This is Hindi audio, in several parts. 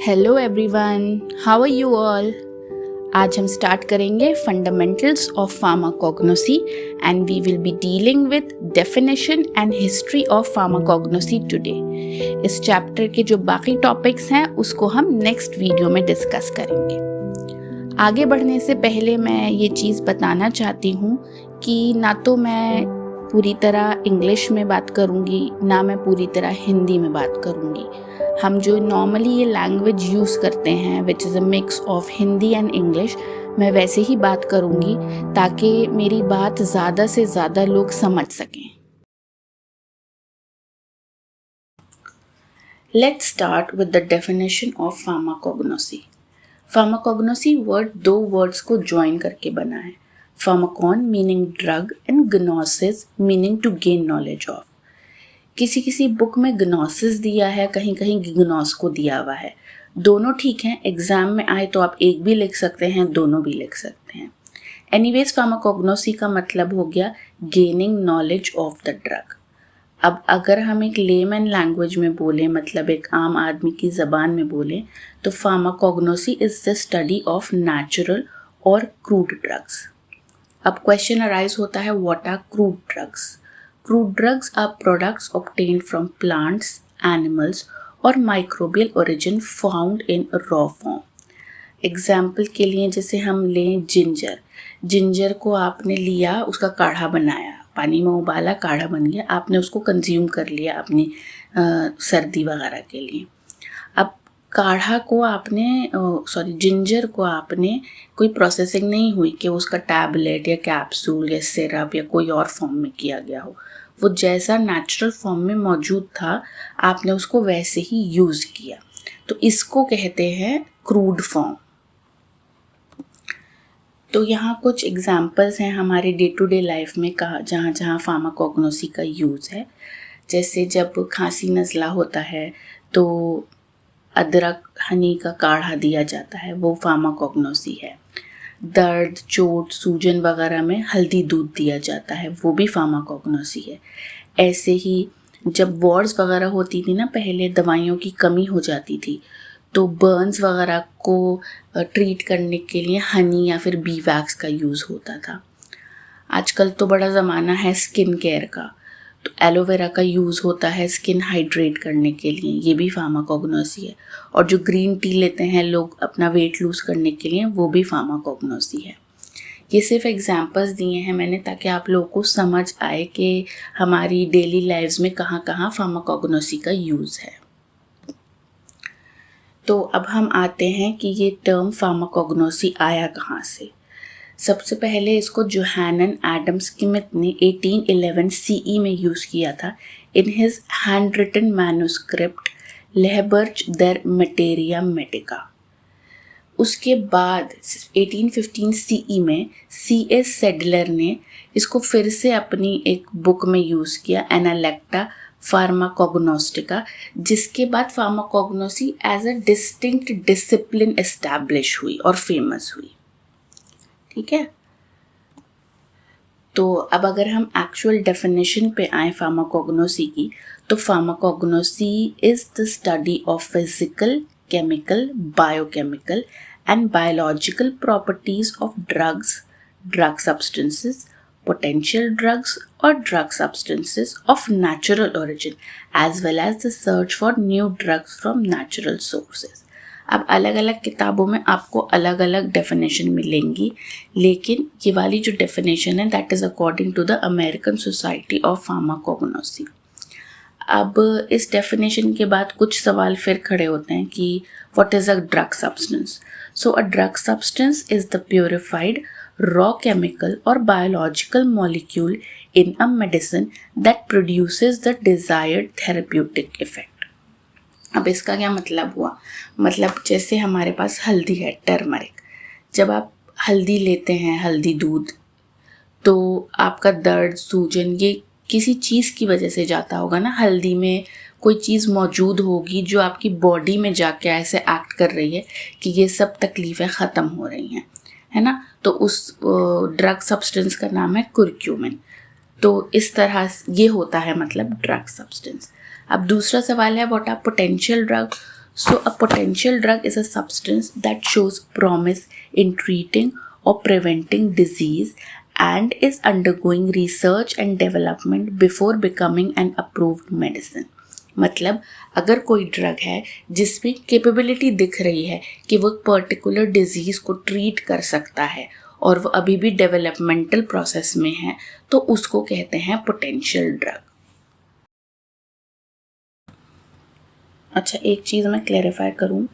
Hello everyone, how are you all. आज हम स्टार्ट करेंगे fundamentals of pharmacognosy and we will be dealing with definition and history of pharmacognosy today. इस चैप्टर के जो बाकी टॉपिक्स हैं उसको हम नेक्स्ट वीडियो में डिस्कस करेंगे। आगे बढ़ने से पहले मैं ये चीज़ बताना चाहती हूँ कि ना तो मैं पूरी तरह इंग्लिश में बात करूँगी, ना मैं पूरी तरह हिंदी में बात करूँगी। हम जो नॉर्मली ये लैंग्वेज यूज़ करते हैं which is a mix of Hindi and English, मैं वैसे ही बात करूँगी ताकि मेरी बात ज़्यादा से ज़्यादा लोग समझ सकें। Let's start with the definition of pharmacognosy. Pharmacognosy word दो वर्ड्स को ज्वाइन करके बना है। Pharmakon meaning drug and gnosis meaning to gain knowledge of. किसी बुक में ग्नोसिस दिया है, कहीं कहीं गिग्नोस को दिया हुआ है। दोनों ठीक हैं, एग्जाम में आए तो आप एक भी लिख सकते हैं, दोनों भी लिख सकते हैं। एनीवेज फार्माकोग्नोसी का मतलब हो गया gaining knowledge of the drug. अब अगर हम एक लेमन लैंग्वेज में बोलें, मतलब एक आम आदमी की ज़बान में बोलें, तो pharmacognosy is the study of natural और क्रूड ड्रग्स। अब क्वेश्चन अराइज होता है, what are crude drugs? Crude drugs are products obtained from plants, animals or microbial origin found in raw form. Example के लिए जैसे हम लें जिंजर को आपने लिया, उसका काढ़ा बनाया, पानी में उबाला, काढ़ा बन गया, आपने उसको कंज्यूम कर लिया अपनी सर्दी वगैरह के लिए। अब काढ़ा को आपने जिंजर को आपने कोई प्रोसेसिंग नहीं हुई कि उसका टैबलेट या कैप्सूल या सिरप या कोई और फॉर्म में किया गया हो। वो जैसा नेचुरल फॉर्म में मौजूद था, आपने उसको वैसे ही यूज़ किया, तो इसको कहते हैं क्रूड फॉर्म। तो यहाँ कुछ एग्जाम्पल्स हैं हमारे डे टू डे लाइफ में जहाँ जहाँ फार्माकोग्नोसी का यूज़ है। जैसे जब खांसी नज़ला होता है तो अदरक हनी का काढ़ा दिया जाता है, वो फार्माकोग्नोसी है। दर्द, चोट, सूजन वगैरह में हल्दी दूध दिया जाता है, वो भी फार्माकोग्नोसी है। ऐसे ही जब वॉर्स वगैरह होती थी ना, पहले दवाइयों की कमी हो जाती थी, तो बर्न्स वगैरह को ट्रीट करने के लिए हनी या फिर बी वैक्स का यूज़ होता था। आजकल तो बड़ा ज़माना है स्किन केयर का, तो एलोवेरा का यूज़ होता है स्किन हाइड्रेट करने के लिए, ये भी फार्माकोग्नोसी है। और जो ग्रीन टी लेते हैं लोग अपना वेट लूज़ करने के लिए, वो भी फार्माकोग्नोसी है। ये सिर्फ एग्जांपल्स दिए हैं मैंने ताकि आप लोगों को समझ आए कि हमारी डेली लाइफ्स में कहाँ कहाँ फार्माकोग्नोसी का यूज़ है। तो अब हम आते हैं कि ये टर्म फार्माकोग्नोसी आया कहाँ से। सबसे पहले इसको जोहानन एडम स्मिथ ने 1811 CE में यूज़ किया था in his handwritten manuscript Lehrbuch der Materia Medica. उसके बाद 1815 CE में C.S. सेडलर ने इसको फिर से अपनी एक बुक में यूज़ किया, एनालेक्टा फार्माकोग्नोस्टिका, जिसके बाद pharmacognosy as a distinct discipline establish हुई और फेमस हुई। ठीक है, तो अब अगर हम एक्चुअल डेफिनेशन पे आए फार्माकोग्नोसी की, तो pharmacognosy is the study of physical, chemical, biochemical and biological properties of drugs, drug substances, potential drugs or drug substances of natural origin as well as the search for new drugs from natural sources. अब अलग अलग किताबों में आपको अलग अलग डेफिनेशन मिलेंगी, लेकिन ये वाली जो डेफिनेशन है that is according to the American Society of Pharmacognosy. अब इस डेफिनेशन के बाद कुछ सवाल फिर खड़े होते हैं कि what is a drug substance. So a drug substance is the purified raw chemical or biological molecule in a medicine that produces the desired therapeutic effect. अब इसका क्या मतलब हुआ? मतलब जैसे हमारे पास हल्दी है, टर्मरिक। जब आप हल्दी लेते हैं, हल्दी दूध, तो आपका दर्द, सूजन ये किसी चीज़ की वजह से जाता होगा ना। हल्दी में कोई चीज़ मौजूद होगी जो आपकी बॉडी में जाके ऐसे एक्ट कर रही है कि ये सब तकलीफ़ें ख़त्म हो रही हैं, है ना। तो उस ड्रग सब्सटेंस का नाम है कुरक्यूमिन। तो इस तरह ये होता है मतलब ड्रग सब्सटेंस। अब दूसरा सवाल है what are potential drug. So a potential drug is a substance that shows promise in treating or preventing disease and is undergoing research and development before becoming an approved medicine. मतलब अगर कोई ड्रग है जिसमें कैपेबिलिटी दिख रही है कि वो पर्टिकुलर डिजीज़ को ट्रीट कर सकता है और वो अभी भी डेवलपमेंटल प्रोसेस में है, तो उसको कहते हैं पोटेंशियल ड्रग. अच्छा, एक चीज़ मैं क्लैरिफाई करूं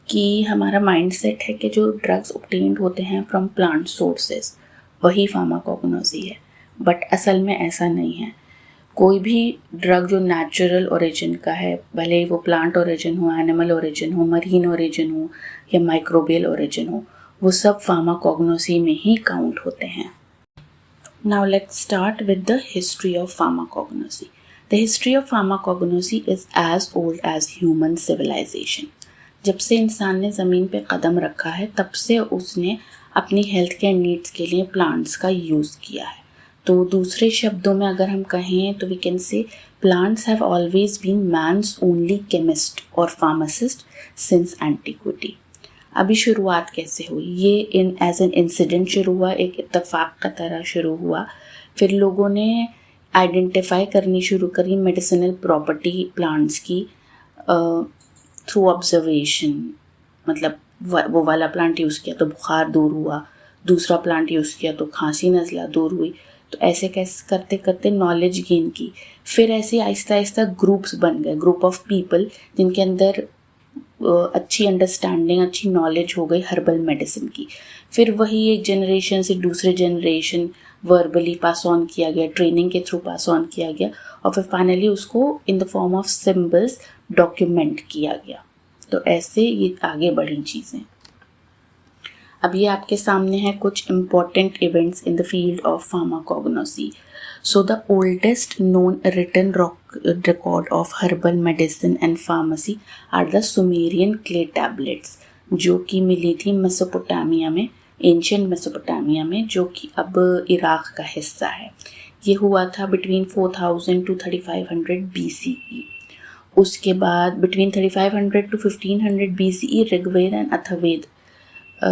कि हमारा माइंडसेट है कि जो ड्रग्स ऑब्टेन्ड होते हैं फ्रॉम प्लांट सोर्सेज वही फार्माकोग्नोसी है, बट असल में ऐसा नहीं है. कोई भी ड्रग जो नेचुरल ओरिजिन का है, भले ही वो प्लांट ओरिजिन हो, एनिमल ओरिजिन हो, मरीन ओरिजिन हो या माइक्रोबियल ओरिजिन हो, वो सब फार्माकोग्नोसी में ही काउंट होते हैं. Now let's start with the history of pharmacognosy. The history of pharmacognosy is as old as human civilization. जब से इंसान ने ज़मीन पे कदम रखा है तब से उसने अपनी हेल्थ केयर नीड्स के लिए प्लांट्स का यूज़ किया है. तो दूसरे शब्दों में अगर हम कहें तो we can say plants have always been man's only chemist और फार्मासिस्ट सिंस एंटिक्विटी. अभी शुरुआत कैसे हुई? ये एज एन इंसिडेंट शुरू हुआ, एक इत्तेफाक का तरह शुरू हुआ. फिर लोगों ने आइडेंटिफाई करनी शुरू करी मेडिसिनल प्रॉपर्टी प्लांट्स की थ्रू ऑब्जर्वेशन. मतलब वो वाला प्लांट यूज़ किया तो बुखार दूर हुआ, दूसरा प्लांट यूज़ किया तो खांसी नज़ला दूर हुई. तो ऐसे कैसे करते करते नॉलेज गेन की. फिर ऐसे आहिस्ता आहिस्ता ग्रुप्स बन गए, ग्रुप ऑफ पीपल जिनके अंदर अच्छी अंडरस्टैंडिंग, अच्छी नॉलेज हो गई हर्बल मेडिसिन की. फिर वही एक जनरेशन से दूसरे जनरेशन वर्बली पास ऑन किया गया, ट्रेनिंग के थ्रू पास ऑन किया गया और फिर फाइनली उसको in the form of symbols document किया गया. तो ऐसे ये आगे बढ़ी चीज़ें. अब ये आपके सामने है कुछ important events in the field of pharmacognosy. So the oldest known written record of herbal medicine and pharmacy are the Sumerian clay tablets, जो कि मिली थी मेसोपोटामिया में, एंशियंट मेसोपोटामिया में, जो कि अब इराक का हिस्सा है. ये हुआ था बिटवीन 4000 to 3500 BCE. उसके बाद between 3500 to 1500 BCE Rigveda and Atharvaveda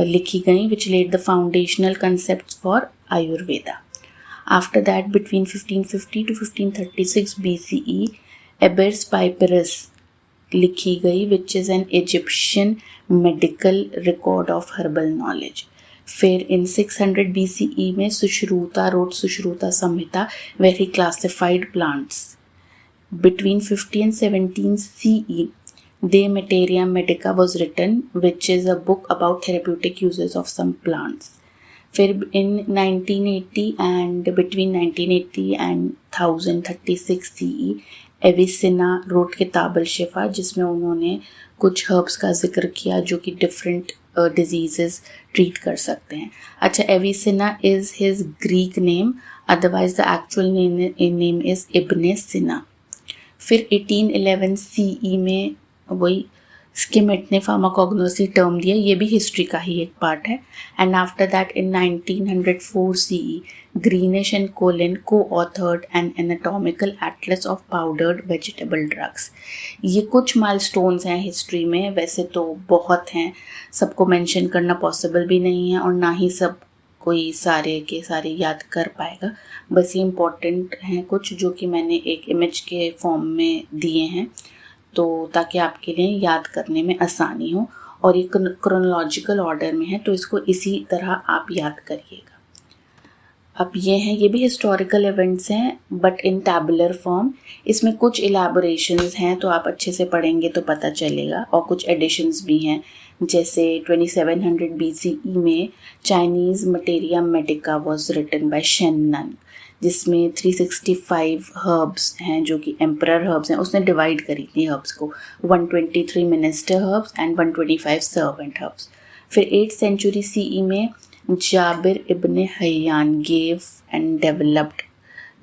लिखी गई, which led the foundational concept for Ayurveda. After that, between 1550 to 1536 BCE, Ebers Papyrus लिखी गई, which is an Egyptian medical record of herbal knowledge. फिर in 600 BCE में Sushruta wrote Sushruta Samhita, where he classified plants. Between 50 and 17 CE, De Materia Medica was written, which is a book about therapeutic uses of some plants. फिर in 1980 and between 1980 and 1036 CE, एविसिना road किताब अल-शिफा, जिसमें उन्होंने कुछ हर्ब्स का जिक्र किया जो कि डिफरेंट डिजीज़ेस ट्रीट कर सकते हैं. अच्छा, Avicenna is his Greek name, otherwise the actual name is Ibn Sina. फिर 1811 CE में वही स्किमेट ने फार्माकोग्नोसी टर्म दिया, ये भी हिस्ट्री का ही एक पार्ट है. And after that in 1904 CE, Greenish and Collin co-authored an anatomical atlas of powdered vegetable drugs. ये कुछ माइलस्टोन्स हैं हिस्ट्री में, वैसे तो बहुत हैं, सबको मेंशन करना पॉसिबल भी नहीं है और ना ही सब कोई सारे के सारे याद कर पाएगा. बस ये इम्पॉर्टेंट हैं कुछ जो कि मैंने एक इमेज के फॉर्म में दिए हैं, तो ताकि आपके लिए याद करने में आसानी हो. और ये क्रोनोलॉजिकल ऑर्डर में है, तो इसको इसी तरह आप याद करिएगा. अब ये हैं, ये भी हिस्टोरिकल इवेंट्स हैं बट इन टैबुलर फॉर्म. इसमें कुछ इलैबोरेशंस हैं, तो आप अच्छे से पढ़ेंगे तो पता चलेगा, और कुछ एडिशंस भी हैं. जैसे 2700 BCE में Chinese materia medica was written by Shennong, जिसमें 365 हर्ब्स हैं जो कि एम्परर हर्ब्स हैं. उसने डिवाइड करी थी हर्ब्स को, 123 minister herbs and 125 servant herbs. फिर 8th century CE में Jabir ibn Hayyan gave and developed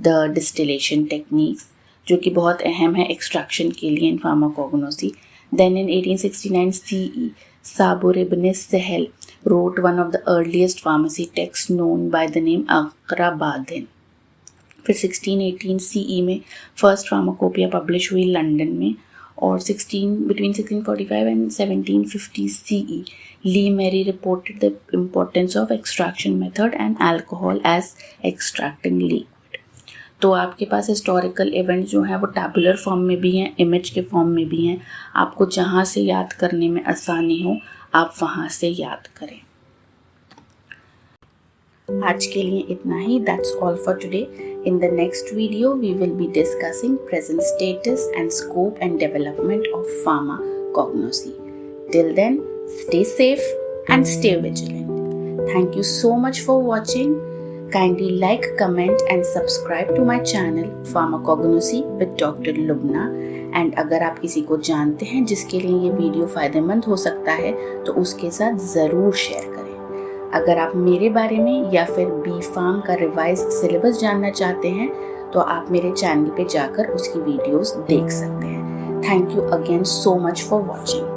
the distillation techniques, जो कि बहुत अहम है एक्सट्रैक्शन के लिए in pharmacognosy. Then in 1869 CE, Sabur ibn Sahl wrote one of the earliest pharmacy texts known by the name अक़राबादिन. फिर 1618 CE में फर्स्ट फार्माकोपिया पब्लिश हुई लंदन में, or between 1645 and 1750 CE, Lee Mary reported the importance of extraction method and alcohol as extracting liquid. तो आपके पास हिस्टोरिकल इवेंट जो है वो टैबुलर फॉर्म में भी हैं, इमेज के फॉर्म में भी हैं. आपको जहाँ से याद करने में आसानी हो आप वहाँ से याद करें. आज के लिए इतना ही. That's all for today. In the next video, we will be discussing present status and scope and development of pharmacognosy. Till then, stay safe and stay vigilant. Thank you so much for watching. Kindly like, comment and subscribe to my channel Pharmacognosy with Dr. Lubna. And अगर आप किसी को जानते हैं जिसके लिए ये वीडियो फ़ायदेमंद हो सकता है तो उसके साथ ज़रूर शेयर करें. अगर आप मेरे बारे में या फिर B.Pharm का रिवाइज सिलेबस जानना चाहते हैं तो आप मेरे चैनल पे जाकर उसकी वीडियोस देख सकते हैं. Thank you again so much for watching.